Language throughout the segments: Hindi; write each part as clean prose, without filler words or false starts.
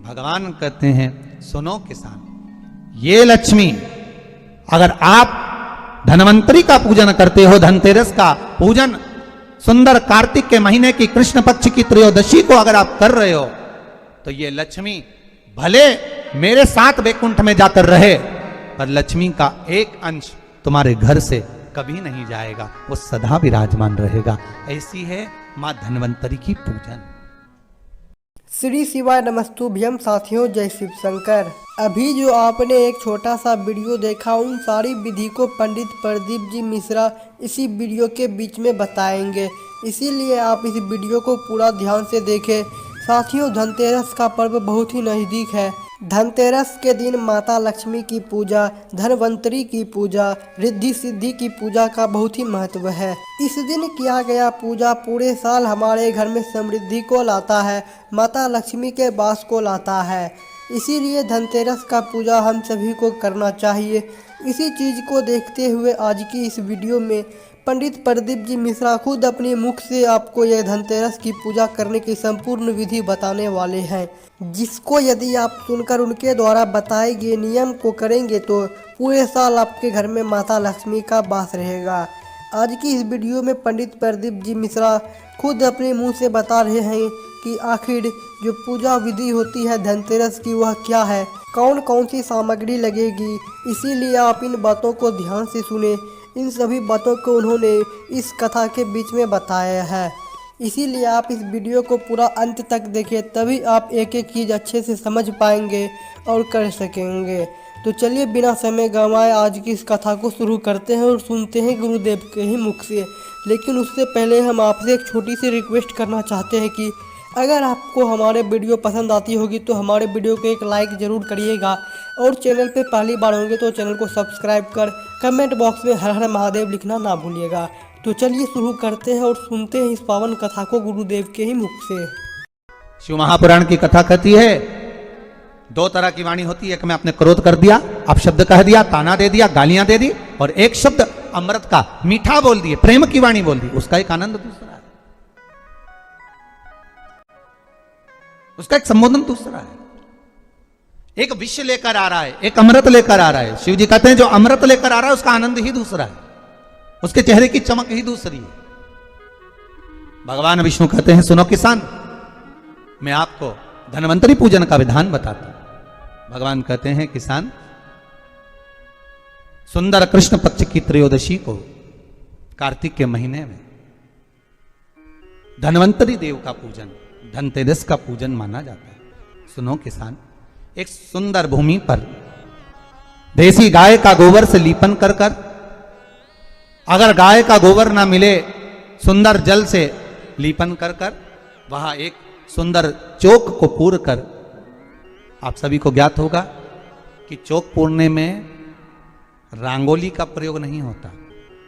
भगवान कहते हैं सुनो किसान, ये लक्ष्मी अगर आप धनवंतरी का पूजन करते हो, धनतेरस का पूजन सुंदर कार्तिक के महीने की कृष्ण पक्ष की त्रयोदशी को अगर आप कर रहे हो, तो ये लक्ष्मी भले मेरे साथ वैकुंठ में जाकर रहे, पर लक्ष्मी का एक अंश तुम्हारे घर से कभी नहीं जाएगा, वो सदा विराजमान रहेगा। ऐसी है मां धनवंतरी की पूजन। श्री शिवाय नमस्तुभ्यम साथियों, जय शिव शंकर। अभी जो आपने एक छोटा सा वीडियो देखा, उन सारी विधि को पंडित प्रदीप जी मिश्रा इसी वीडियो के बीच में बताएंगे, इसीलिए आप इस वीडियो को पूरा ध्यान से देखें। साथियों, धनतेरस का पर्व बहुत ही नज़दीक है। धनतेरस के दिन माता लक्ष्मी की पूजा, धनवंतरी की पूजा, रिद्धि सिद्धि की पूजा का बहुत ही महत्व है। इस दिन किया गया पूजा पूरे साल हमारे घर में समृद्धि को लाता है, माता लक्ष्मी के वास को लाता है। इसीलिए धनतेरस का पूजा हम सभी को करना चाहिए। इसी चीज़ को देखते हुए आज की इस वीडियो में पंडित प्रदीप जी मिश्रा खुद अपने मुख से आपको यह धनतेरस की पूजा करने की संपूर्ण विधि बताने वाले हैं, जिसको यदि आप सुनकर उनके द्वारा बताए गए नियम को करेंगे तो पूरे साल आपके घर में माता लक्ष्मी का वास रहेगा। आज की इस वीडियो में पंडित प्रदीप जी मिश्रा खुद अपने मुंह से बता रहे हैं कि आखिर जो पूजा विधि होती है धनतेरस की वह क्या है, कौन कौन सी सामग्री लगेगी। इसीलिए आप इन बातों को ध्यान से सुने। इन सभी बातों को उन्होंने इस कथा के बीच में बताया है, इसीलिए आप इस वीडियो को पूरा अंत तक देखें, तभी आप एक एक चीज़ अच्छे से समझ पाएंगे और कर सकेंगे। तो चलिए बिना समय गंवाए आज की इस कथा को शुरू करते हैं और सुनते हैं गुरुदेव के ही मुख से। लेकिन उससे पहले हम आपसे एक छोटी सी रिक्वेस्ट करना चाहते हैं कि अगर आपको हमारे वीडियो पसंद आती होगी तो हमारे वीडियो को एक लाइक ज़रूर करिएगा, और चैनल पे पहली बार होंगे तो चैनल को सब्सक्राइब कर कमेंट बॉक्स में हर हर महादेव लिखना ना भूलिएगा। तो चलिए शुरू करते हैं और सुनते हैं इस पावन कथा को गुरुदेव के ही मुख से। शिव महापुराण की कथा कहती है, दो तरह की वाणी होती है। एक में आपने क्रोध कर दिया, आप शब्द कह दिया, ताना दे दिया, गालियां दे दी, और एक शब्द अमृत का मीठा बोल दिए, प्रेम की वाणी बोल दी, उसका एक आनंद दूसरा है, उसका एक संबोधन दूसरा है। एक विष लेकर आ रहा है, एक अमृत लेकर आ रहा है। शिव जी कहते हैं जो अमृत लेकर आ रहा है उसका आनंद ही दूसरा है, उसके चेहरे की चमक ही दूसरी है। भगवान विष्णु कहते हैं सुनो किसान, मैं आपको धनवंतरी पूजन का विधान बताता हूं। भगवान कहते हैं किसान, सुंदर कृष्ण पक्ष की त्रयोदशी को कार्तिक के महीने में धनवंतरी देव का पूजन, धनतेरस का पूजन माना जाता है। सुनो किसान, एक सुंदर भूमि पर देसी गाय का गोबर से लीपन कर कर, अगर गाय का गोबर ना मिले सुंदर जल से लीपन कर कर, वहां एक सुंदर चौक को पूर कर, आप सभी को ज्ञात होगा कि चौक पूरने में रंगोली का प्रयोग नहीं होता।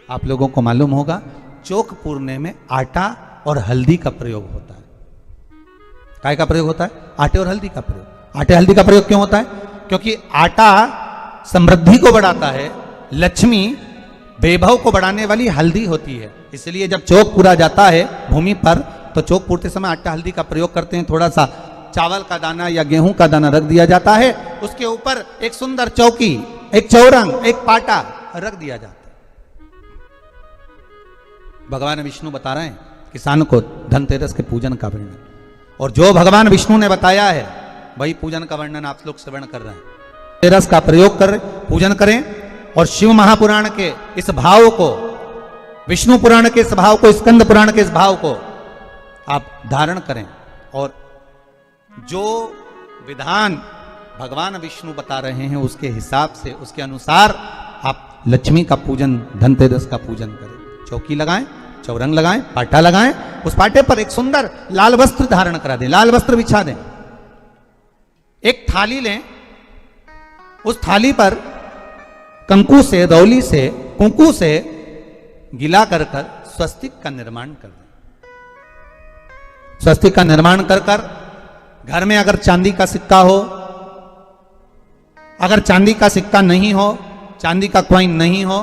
आप लोगों को मालूम होगा चौक पूरने में आटा और हल्दी का प्रयोग होता है। काय का प्रयोग होता है? आटे और हल्दी का प्रयोग। आटे हल्दी का प्रयोग क्यों होता है? क्योंकि आटा समृद्धि को बढ़ाता है, लक्ष्मी वैभव को बढ़ाने वाली हल्दी होती है। इसलिए जब चौक पूरा जाता है भूमि पर, तो चौक पूरते समय आटा हल्दी का प्रयोग करते हैं। थोड़ा सा चावल का दाना या गेहूं का दाना रख दिया जाता है, उसके ऊपर एक सुंदर चौकी, एक चौरंग, एक पाटा रख दिया जाता है। भगवान विष्णु बता रहे हैं किसान को धनतेरस के पूजन का वर्णन, और जो भगवान विष्णु ने बताया है वही पूजन का वर्णन आप लोग श्रवण कर रहे हैं। तेरस का प्रयोग कर पूजन करें, और शिव महापुराण के इस भाव को, विष्णु पुराण के इस भाव को, स्कंद पुराण के इस भाव को आप धारण करें, और जो विधान भगवान विष्णु बता रहे हैं उसके हिसाब से, उसके अनुसार आप लक्ष्मी का पूजन, धनतेरस का पूजन करें। चौकी लगाएं, चौरंग लगाएं, पाटा लगाएं, उस पाटे पर एक सुंदर लाल वस्त्र धारण करा दें, लाल वस्त्र बिछा दें। एक थाली लें, उस थाली पर कंकु से, रौली से, कुंकू से गिला कर कर स्वस्तिक का निर्माण कर दें। स्वस्तिक का निर्माण कर कर घर में अगर चांदी का सिक्का हो, अगर चांदी का सिक्का नहीं हो, चांदी का कॉइन नहीं हो,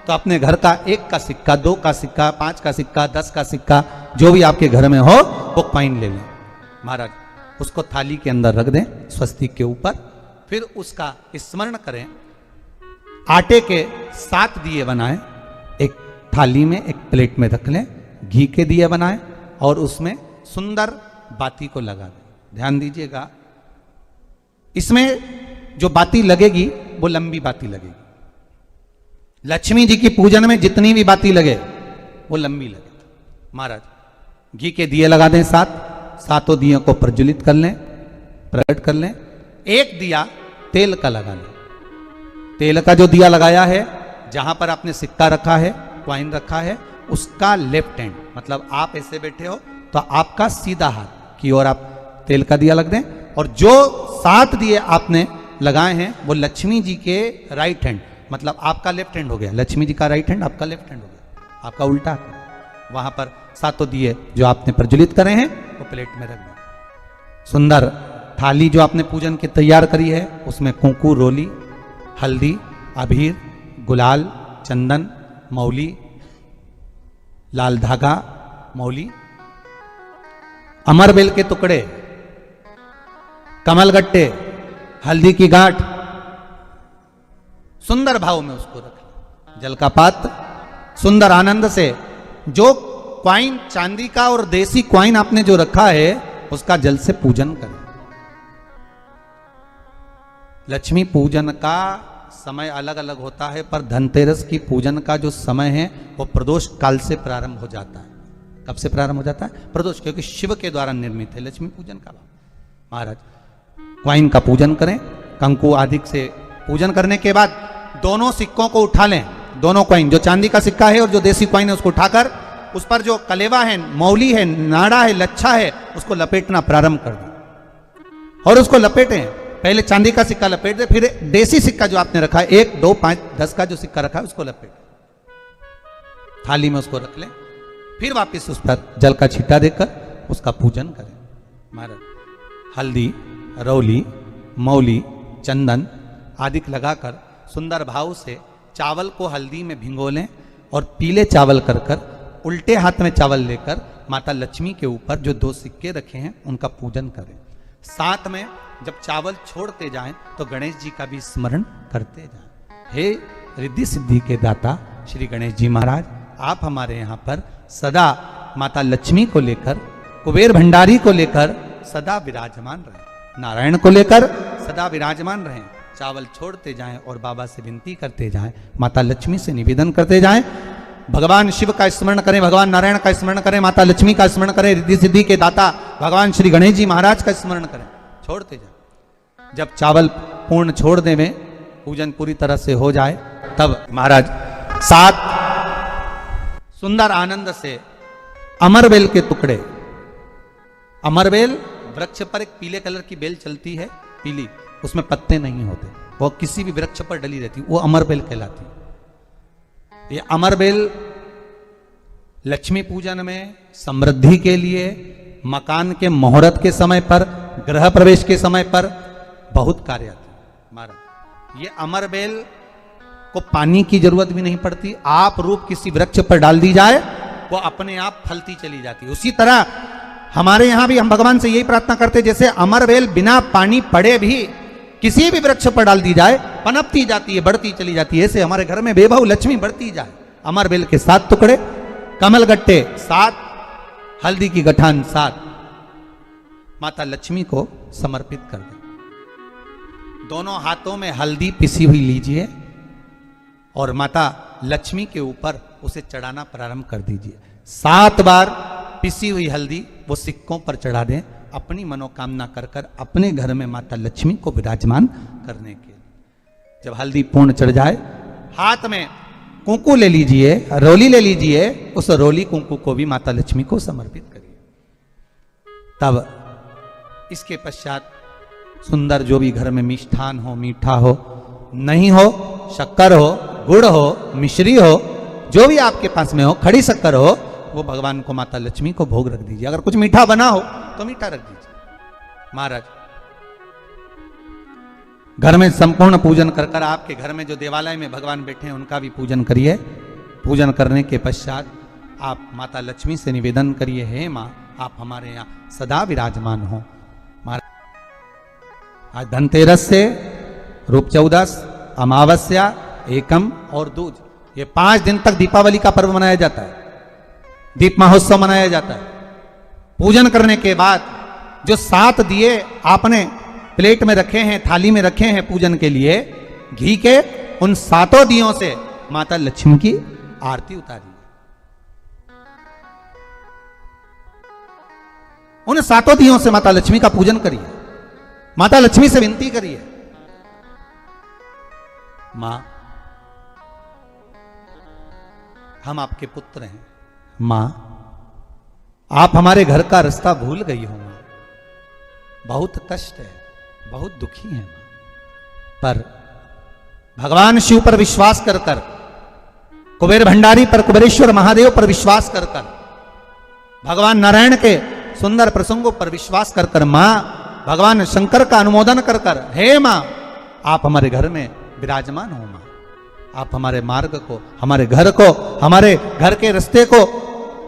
तो अपने घर का 1 का सिक्का, 2 का सिक्का, 5 का सिक्का, 10 का सिक्का, जो भी आपके घर में हो वो कॉइन ले लें। महाराज उसको थाली के अंदर रख दें स्वस्तिक के ऊपर। फिर उसका स्मरण करें। आटे के 7 दिए बनाएं, एक थाली में एक प्लेट में रख लें, घी के दिए बनाएं और उसमें सुंदर बाती को लगा दें। ध्यान दीजिएगा, इसमें जो बाती लगेगी वो लंबी बाती लगेगी। लक्ष्मी जी की पूजन में जितनी भी बाती लगे वो लंबी लगे। महाराज घी के दिए लगा दें 7, 7 दियों को प्रज्वलित कर लें, प्रकट कर लें। एक दिया तेल का लगा लें। तेल का जो दिया लगाया है, जहां पर आपने सिक्का रखा है, क्वाइन रखा है, उसका लेफ्ट हैंड, मतलब आप ऐसे बैठे हो तो आपका सीधा हाथ की ओर आप तेल का दिया लग दें। और जो 7 दिए आपने लगाए हैं वो लक्ष्मी जी के राइट हैंड, मतलब आपका लेफ्ट हैंड हो गया, लक्ष्मी जी का राइट हैंड, आपका लेफ्ट हैंड हो गया, आपका उल्टा हाथ। वहां पर 7 दिए जो आपने प्रज्वलित करे हैं वो प्लेट में रख दें। सुंदर थाली जो आपने पूजन की तैयार करी है उसमें कुंकू, रोली, हल्दी, अबीर, गुलाल, चंदन, मौली, लाल धागा, मौली, अमरबेल के टुकड़े, कमलगट्टे, हल्दी की गांठ, सुंदर भाव में उसको रखें। जल का पात्र सुंदर आनंद से, जो क्वाइन चांदी का और देसी क्वाइन आपने जो रखा है उसका जल से पूजन करें। लक्ष्मी पूजन का समय अलग अलग होता है, पर धनतेरस की पूजन का जो समय है वो प्रदोष काल से प्रारंभ हो जाता है। कब से प्रारंभ हो जाता है? प्रदोष, क्योंकि शिव के द्वारा निर्मित है लक्ष्मी पूजन का भाव। महाराज क्वाइन का पूजन करें, कंकु आदि से पूजन करने के बाद दोनों सिक्कों को उठा लें। दोनों क्वाइन, जो चांदी का सिक्का है और जो देसी क्वाइन है, उसको उठाकर उस पर जो कलेवा है, मौली है, नाड़ा है, लच्छा है, उसको लपेटना प्रारंभ कर दें और उसको लपेटें। पहले चांदी का सिक्का लपेट दे, फिर देसी सिक्का जो आपने रखा है 1, 2, 5, 10 का जो सिक्का रखा है उसको लपेट थाली में उसको रख लें। फिर वापस उस पर जल का छींटा देकर उसका पूजन करें। महाराज हल्दी, रौली, मौली, चंदन आदि लगाकर सुंदर भाव से चावल को हल्दी में भिगो लें और पीले चावल कर उल्टे हाथ में चावल लेकर माता लक्ष्मी के ऊपर जो 2 सिक्के रखे हैं उनका पूजन करें। साथ में जब चावल छोड़ते जाएं तो गणेश जी का भी स्मरण करते जाएं। हे रिद्धि सिद्धि के दाता श्री गणेश जी महाराज, आप हमारे यहाँ पर सदा माता लक्ष्मी को लेकर, कुबेर भंडारी को लेकर सदा विराजमान रहें, नारायण को लेकर सदा विराजमान रहें। चावल छोड़ते जाएं और बाबा से विनती करते जाएं, माता लक्ष्मी से निवेदन करते जाएं। भगवान शिव का स्मरण करें, भगवान नारायण का स्मरण करें, माता लक्ष्मी का स्मरण करें, रिद्धि सिद्धि के दाता भगवान श्री गणेश जी महाराज का स्मरण करें। छोड़ते जाएं। जब चावल पूर्ण छोड़ देवें, पूजन पूरी तरह से हो जाए, तब महाराज 7 सुंदर आनंद से अमरबेल के टुकड़े, अमरबेल वृक्ष पर एक पीले कलर की बेल चलती है, पीली, उसमें पत्ते नहीं होते, वो किसी भी वृक्ष पर डली रहती, वो अमरबेल कहलाती। ये अमरबेल लक्ष्मी पूजन में समृद्धि के लिए, मकान के मुहूर्त के समय पर, गृह प्रवेश के समय पर बहुत कार्य आती है। महाराज ये अमरबेल को पानी की जरूरत भी नहीं पड़ती, आप रूप किसी वृक्ष पर डाल दी जाए वो अपने आप फलती चली जाती है। उसी तरह हमारे यहां भी हम भगवान से यही प्रार्थना करते, जैसे अमरबेल बिना पानी पड़े भी किसी भी वृक्ष पर डाल दी जाए पनपती जाती है, बढ़ती चली जाती है, ऐसे हमारे घर में बेभव लक्ष्मी बढ़ती जाए। अमरबेल के 7 टुकड़े, कमलगट्टे 7, हल्दी की गठान 7 माता लक्ष्मी को समर्पित कर दें। दोनों हाथों में हल्दी पिसी हुई लीजिए और माता लक्ष्मी के ऊपर उसे चढ़ाना प्रारंभ कर दीजिए। 7 बार पिसी हुई हल्दी वो सिक्कों पर चढ़ा दें, अपनी मनोकामना कर अपने घर में माता लक्ष्मी को विराजमान करने के लिए। जब हल्दी पूर्ण चढ़ जाए, हाथ में कुंकू ले लीजिए, रोली ले लीजिए, उस रोली कुंकू को भी माता लक्ष्मी को समर्पित करिए। तब इसके पश्चात सुंदर जो भी घर में मिष्ठान हो, मीठा हो, नहीं हो, शक्कर हो, गुड़ हो, मिश्री हो, जो भी आपके पास में हो, खड़ी शक्कर हो, वो भगवान को माता लक्ष्मी को भोग रख दीजिए। अगर कुछ मीठा बना हो तो मीठा रख दीजिए। महाराज घर में संपूर्ण पूजन कर आपके घर में जो देवालय में भगवान बैठे हैं उनका भी पूजन करिए। पूजन करने के पश्चात आप माता लक्ष्मी से निवेदन करिए, हे माँ आप हमारे यहाँ सदा विराजमान हो। आज धनतेरस से रूप चौदस, अमावस्या, एकम और दूज, ये 5 दिन तक दीपावली का पर्व मनाया जाता है, दीप महोत्सव मनाया जाता है। पूजन करने के बाद जो 7 दिए आपने प्लेट में रखे हैं, थाली में रखे हैं पूजन के लिए, घी के, उन 7 दियों से माता लक्ष्मी की आरती उतारी। उन 7 दियों से माता लक्ष्मी का पूजन करिए, माता लक्ष्मी से विनती करिए, मां हम आपके पुत्र हैं, मां आप हमारे घर का रास्ता भूल गई हो, मां बहुत कष्ट है, बहुत दुखी है मां, पर भगवान शिव पर विश्वास कर कर, कुबेर भंडारी पर, कुबेरेश्वर महादेव पर विश्वास कर कर, भगवान नारायण के सुंदर प्रसंगों पर विश्वास कर कर, मां भगवान शंकर का अनुमोदन कर कर, हे मां आप हमारे घर में विराजमान हो, मां आप हमारे मार्ग को, हमारे घर को, हमारे घर के रास्ते को,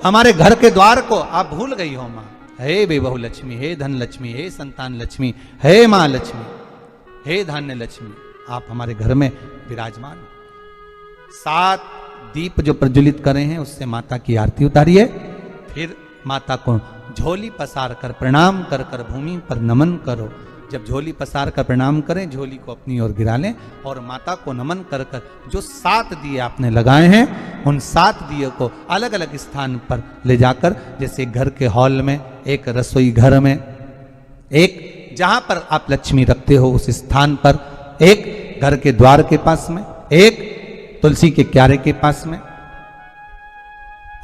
हमारे घर के द्वार को आप भूल गई हो मां। हे बेबहु लक्ष्मी, हे धन लक्ष्मी, हे संतान लक्ष्मी, हे मां लक्ष्मी, हे धान्य लक्ष्मी, आप हमारे घर में विराजमान हो। 7 दीप जो प्रज्वलित करे हैं उससे माता की आरती उतारिए, फिर माता को झोली पसार कर प्रणाम कर कर भूमि पर नमन करो। जब झोली पसार कर प्रणाम करें, झोली को अपनी ओर गिरा लें और माता को नमन कर कर जो 7 दिए आपने लगाए हैं, उन 7 दिए को अलग अलग स्थान पर ले जाकर, जैसे घर के हॉल में, एक रसोई घर में, एक जहां पर आप लक्ष्मी रखते हो उस स्थान पर, एक घर के द्वार के पास में, एक तुलसी के क्यारे के पास में,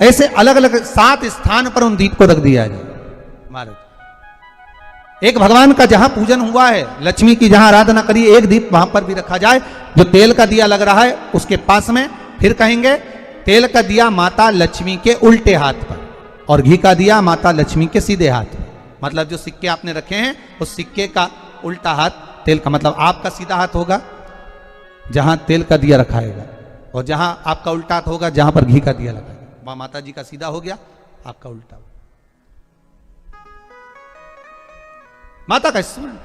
ऐसे अलग अलग 7 स्थान पर उन दीप को रख दिया जाए महाराज। एक भगवान का जहां पूजन हुआ है, लक्ष्मी की जहां आराधना करी, एक दीप वहां पर भी रखा जाए। जो तेल का दिया लग रहा है उसके पास में, फिर कहेंगे तेल का दिया माता लक्ष्मी के उल्टे हाथ पर और घी का दिया माता लक्ष्मी के सीधे हाथ पर। मतलब जो सिक्के आपने रखे हैं उस सिक्के का उल्टा हाथ तेल का, मतलब आपका सीधा हाथ होगा जहां तेल का दिया रखाएगा, और जहां आपका उल्टा हाथ होगा जहां पर घी का दिया लगाएगा, वहां माता जी का सीधा हो गया, आपका उल्टा। माता का स्मरण,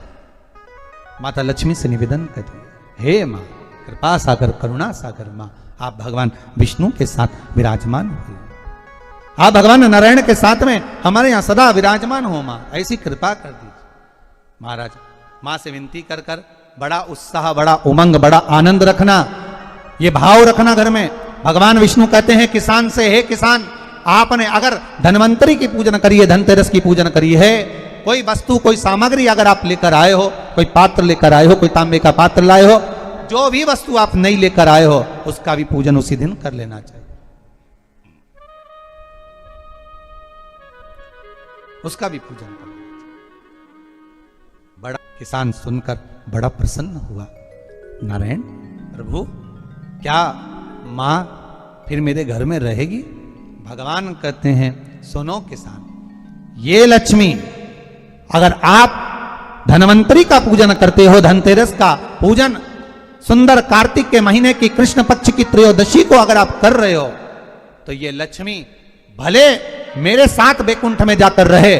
माता लक्ष्मी से निवेदन करिए, हे मां कृपा सागर, करुणा सागर, मां आप भगवान विष्णु के साथ विराजमान हो, आप भगवान नारायण के साथ में हमारे यहां सदा विराजमान हो, मां ऐसी कृपा कर दीजिए। महाराज मां से विनती कर कर बड़ा उत्साह, बड़ा उमंग, बड़ा आनंद रखना, ये भाव रखना घर में। भगवान विष्णु कहते हैं किसान से, हे किसान आपने अगर धनवंतरी की पूजन करी है, धनतेरस की पूजन करी है, कोई वस्तु, कोई सामग्री अगर आप लेकर आए हो, कोई पात्र लेकर आए हो, कोई तांबे का पात्र लाए हो, जो भी वस्तु आप नहीं लेकर आए हो उसका भी पूजन उसी दिन कर लेना चाहिए, उसका भी पूजन कर लेना चाहिए। बड़ा किसान सुनकर बड़ा प्रसन्न हुआ, नारायण प्रभु क्या मां फिर मेरे घर में रहेगी? भगवान कहते हैं सुनो किसान, ये लक्ष्मी अगर आप धनवंतरी का पूजन करते हो, धनतेरस का पूजन सुंदर कार्तिक के महीने की कृष्ण पक्ष की त्रयोदशी को अगर आप कर रहे हो, तो ये लक्ष्मी भले मेरे साथ बैकुंठ में जाकर रहे,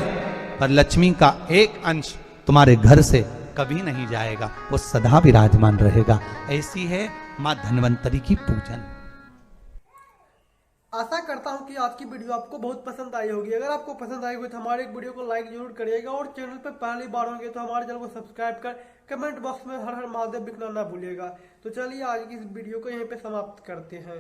पर लक्ष्मी का एक अंश तुम्हारे घर से कभी नहीं जाएगा, वो सदा विराजमान रहेगा। ऐसी है मां धनवंतरी की पूजन। आशा करता हूं कि आज की वीडियो आपको बहुत पसंद आई होगी। अगर आपको पसंद आई होगी तो हमारे एक वीडियो को लाइक जरूर करिएगा, और चैनल पर पहली बार होंगे तो हमारे चैनल को सब्सक्राइब कर कमेंट बॉक्स में हर हर महादेव लिखना ना भूलिएगा। तो चलिए आज की इस वीडियो को यहीं पे समाप्त करते हैं।